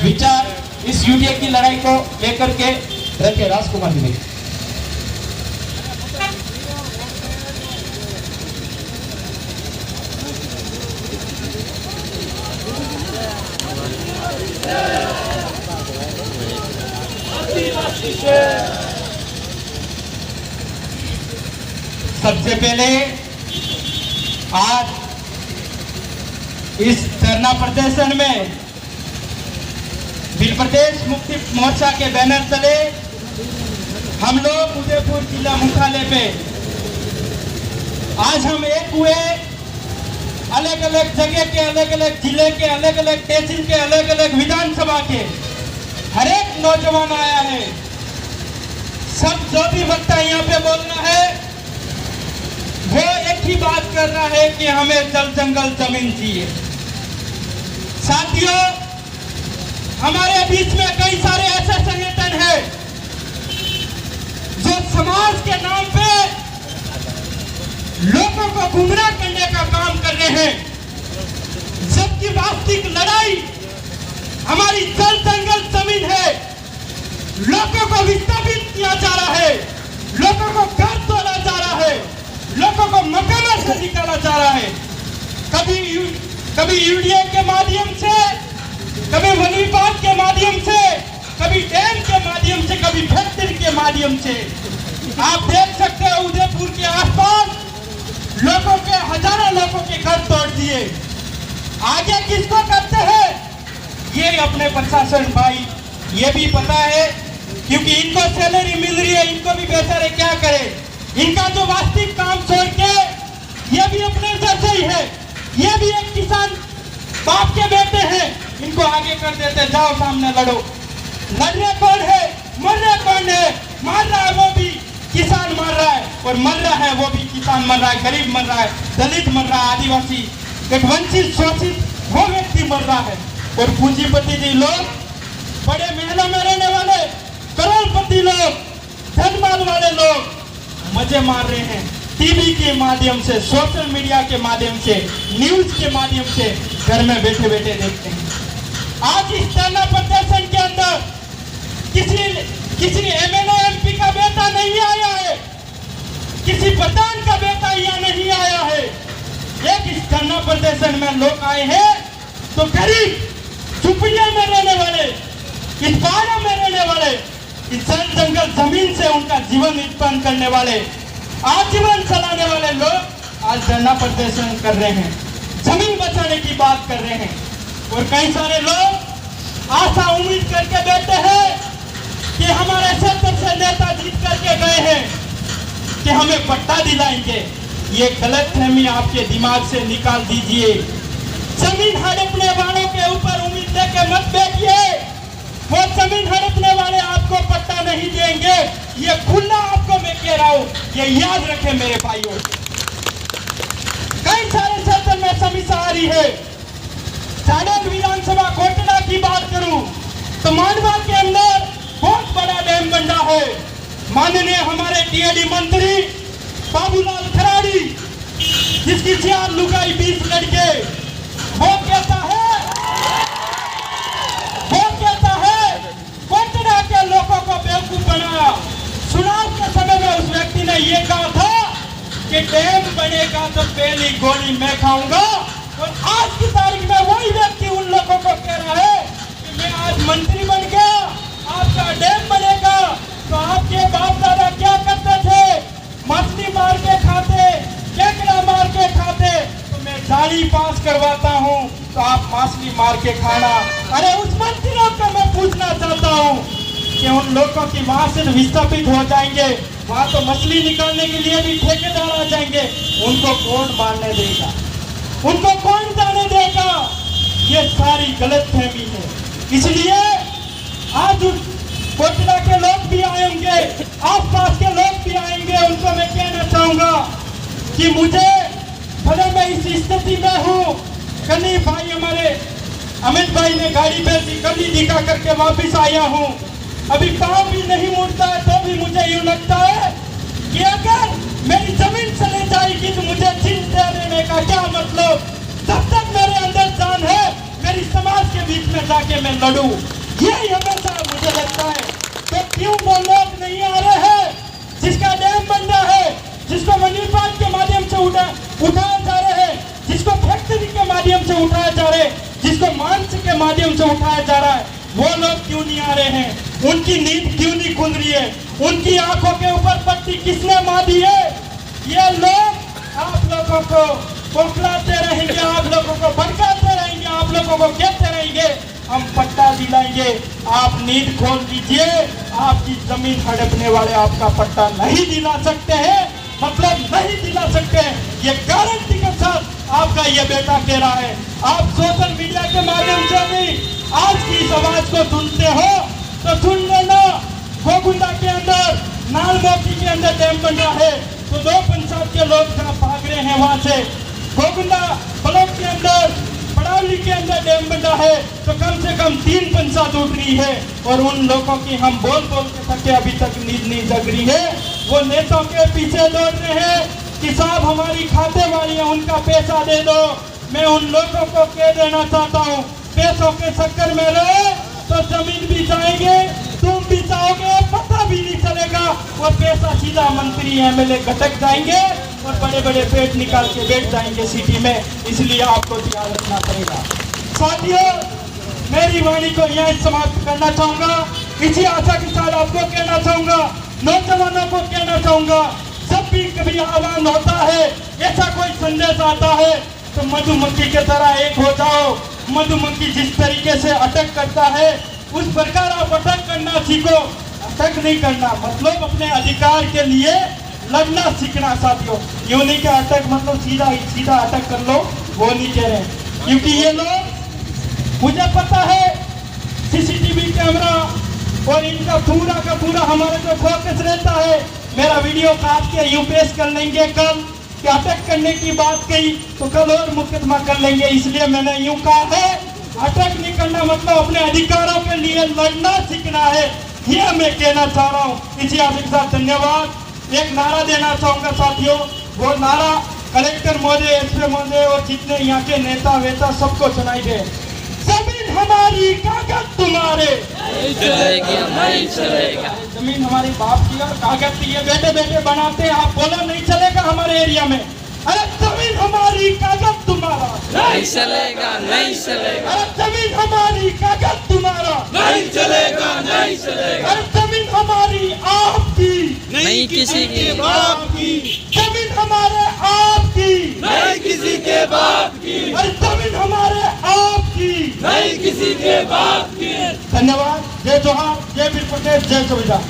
विचार इस यूडीए की लड़ाई को लेकर के रखे। राजकुमार जी भाई। सबसे पहले आज इस धरना प्रदर्शन में बिल प्रदेश मुक्ति मोर्चा के बैनर तले हम लोग उदयपुर जिला मुख्यालय पे आज हम एक हुए। अलग अलग जगह के, अलग अलग जिले के, अलग अलग तहसील के, अलग अलग विधानसभा के हर एक नौजवान आया है। सब जो भी वक्ता यहाँ पे बोलना है वो एक ही बात कर रहा है कि हमें जल जंगल जमीन चाहिए। साथियों, हमारे बीच में कई सारे ऐसे संगठन हैं जो समाज के नाम पे लोगों को गुमराह करने का काम कर रहे हैं, जबकि वास्तविक लड़ाई हमारी जल जंगल जमीन है। लोगों को विस्थापित किया जा रहा है, लोगों को घर तोड़ा जा रहा है, लोगों को मकानों से निकाला जा रहा है। कभी यूडीए के माध्यम से, कभी वन विभाग के माध्यम से, कभी डैम के माध्यम से, कभी फैक्ट्री के माध्यम से। आप देख सकते हो उदयपुर के आसपास लोगों के, हजारों लोगों के घर तोड़ दिए। आगे किसको करते हैं ये अपने प्रशासन भाई ये भी पता है, क्योंकि इनको सैलरी मिल रही है, इनको भी बेचारे क्या करें। इनका जो वास्तविक काम छोड़ के ये भी अपने जैसे ही है, ये भी एक किसान बाप के बेटे हैं, इनको आगे कर देते, जाओ सामने लड़ो। लड़ने कौन है, मरने कौन है? मार रहा है वो भी किसान मर रहा है, और मर रहा है वो भी किसान मर रहा है, गरीब मर रहा है, दलित मर रहा है, आदिवासी, एक वंचित शोषित वो व्यक्ति मर रहा है। और पूंजीपति जी लोग, बड़े महलों में रहने वाले करोड़पति लोग, धनमाल वाले लोग मजे मार रहे हैं टीवी के माध्यम से, सोशल मीडिया के माध्यम से, न्यूज के माध्यम से घर में बैठे बैठे देखते हैं। आज इस धरना प्रदर्शन के अंदर किसी एमएलए एमपी का बेटा नहीं आया है, किसी प्रधान का बेटा यहाँ नहीं आया है। एक इस धरना प्रदर्शन में लोग आए हैं तो गरीब झुपड़िया में रहने वाले, इस पहाड़ों में रहने वाले, इस जल जंगल जमीन से उनका जीवन उत्पन्न करने वाले, आजीवन चलाने वाले लोग आज धरना प्रदर्शन कर रहे हैं, जमीन बचाने की बात कर रहे हैं। और कई सारे लोग आशा उम्मीद करके बैठे हैं कि हमारे क्षेत्र से नेता जीत करके गए हैं कि हमें पट्टा दिलाएंगे। ये गलतफहमी आपके दिमाग से निकाल दीजिए। जमीन हड़पने वालों के ऊपर उम्मीद लेके मत बैठिए, वो जमीन हड़पने वाले आपको पट्टा नहीं देंगे। ये खुला आपको मैं कह रहा हूँ, ये याद रखें मेरे भाइयों। कई सारे क्षेत्र में समस्या आ रही है। झाड़ोग विधानसभा कोटला की बात करूं तो मांडवा के अंदर बहुत बड़ा डैम बन रहा है। माननीय हमारे टीएडी मंत्री बाबूलाल खराड़ी, जिसकी 4 लुगाई 20 लड़के, वो कहता है कोटला के लोगों को बेवकूफ बनाया। चुनाव के समय में उस व्यक्ति ने ये कहा था कि डैम बनेगा तो पहली गोली मैं खाऊंगा, और आज की तारीख में वही व्यक्ति उन लोगों को कह रहा है कि मैं आज मंत्री बन गया, आपका डैम बनेगा। तो आपके बाप दादा क्या करते थे? मछली मार के खाते, केकड़ा मार के खाते, तो मैं जाली पास करवाता हूँ तो आप मछली मार के खाना। अरे उस मंत्रियों को मैं पूछना चाहता हूँ कि उन लोगों की वहां से विस्थापित हो जाएंगे, वहां तो मछली निकालने के लिए भी ठेकेदार आ जाएंगे, उनको कौन मारने देगा? उनको कौन जाने देगा? ये सारी गलतफहमी है। इसलिए आज कोटला के लोग भी आएंगे, आसपास के लोग भी आएंगे, उनको मैं कहना चाहूंगा कि मुझे भले मैं इस स्थिति में हूँ, कल ही भाई हमारे अमित भाई ने गाड़ी भेजी, कल ही दिखा करके वापिस आया हूँ। अभी पाँव भी नहीं मुड़ता है तो भी मुझे यूँ लगता है कि अगर मेरी जमीन चले जाएगी तो मुझे जिंदा रहने का क्या मतलब? जब तक मेरे अंदर जान है गरीब समाज के बीच में जाके मैं लड़ूं, यही हमेशा मुझे लगता है। तो क्यों वो लोग नहीं आ रहे हैं जिसका डैम बन रहा है, जिसको मनीपाल के माध्यम से उठाया जा रहे हैं, जिसको फैक्ट्री के माध्यम से उठाया जा रहे हैं, जिसको मांस के माध्यम से उठाया जा रहा है, वो लोग क्यों नहीं आ रहे हैं? उनकी नींद क्यों नहीं खुल रही है? उनकी आंखों के ऊपर पट्टी किसने बांधी है? ये लोग आप लोगों को बौखलाते रहेंगे, आप लोगों को भड़काते रहेंगे, आप लोगों को कहते रहेंगे हम पट्टा दिलाएंगे। आप नींद खोल लीजिए, आपकी जमीन हड़पने वाले आपका पट्टा नहीं दिला सकते हैं, मतलब नहीं दिला सकते हैं। ये गारंटी के साथ आपका ये बेटा कह रहा है। आप सोशल मीडिया के माध्यम से भी आज की इस आवाज को सुनते हो तो सुन लेना। गोकुंडा के अंदर, नालमोती के अंदर डैम बन रहा है तो 2 पंचायत के लोग जहाँ भाग रहे हैं वहां से। गोकुंडा ब्लॉक के अंदर, बड़ावली के अंदर डैम बन रहा है तो कम से कम 3 पंचायत उठ रही है और उन लोगों की हम बोल बोल के थके अभी तक नींद नहीं जग रही है। वो नेताओं के पीछे दौड़ रहे हैं कि साहब हमारी खाते वाली है, उनका पैसा दे दो। मैं उन लोगों को कह देना चाहता हूँ, पैसों के चक्कर में रहे तो जमीन भी जाएंगे, तुम भी जाओगे, पता भी नहीं चलेगा। वो पैसा सीधा मंत्री एमएलए घटक जाएंगे और बड़े बड़े पेट निकाल के बैठ जाएंगे सिटी में। इसलिए आपको ध्यान रखना पड़ेगा। साथियों, मेरी वाणी को यहाँ समाप्त करना चाहूंगा। इसी आशा के साथ आपको कहना चाहूंगा, नौजवानों को कहना चाहूंगा, जब भी कभी आह्वान होता है, ऐसा कोई संदेश आता है तो मधुमक्खी के तरह एक हो जाओ। मधुमक्खी जिस तरीके से अटक करता है उस प्रकार आप अटक करना सीखो। अटक नहीं करना मतलब अपने अधिकार के लिए लड़ना सीखना। साथियों, यूं नहीं कि अटक मतलब सीधा सीधा अटक कर लो, वो नहीं कह रहे। क्योंकि ये लोग, मुझे पता है सीसीटीवी कैमरा और इनका पूरा का पूरा हमारे जो फोकस रहता है, मेरा वीडियो काट के यूं पेश कर लेंगे कल कि अटक करने की बात कही तो कल और मुकदमा कर लेंगे। इसलिए मैंने यूं कहा है, अटक नहीं करना मतलब अपने अधिकारों के लिए लड़ना सीखना है, ये मैं कहना चाह रहा हूँ। इसी आशा के साथ धन्यवाद। एक नारा देना चाहूंगा साथियों, वो नारा कलेक्टर महोदय, एसपी महोदय और जितने यहाँ के नेता वेता सबको सुनाई दे। जमीन हमारी, कागज तुम्हारे, नहीं चलेगी, नहीं चलेगा। जमीन हमारी बाप की और कागज ये बैठे बैठे बनाते हैं, आप बोलो नहीं चलेगा हमारे एरिया में। अरे जमीन हमारी, कागज तुम्हारा, नहीं चलेगा, नहीं चलेगा। अरे जमीन हमारी, कागज तुम्हारा, नहीं चलेगा, नहीं चलेगा। अरे जमीन हमारी आपकी, नहीं किसी के बाप की, जमीन हमारे आपकी, नहीं किसी के बाप की, अरे जमीन हमारे आपकी, नहीं किसी के बाप की। धन्यवाद। जय जोहार, जय वीर पटेल, जय सुविधा।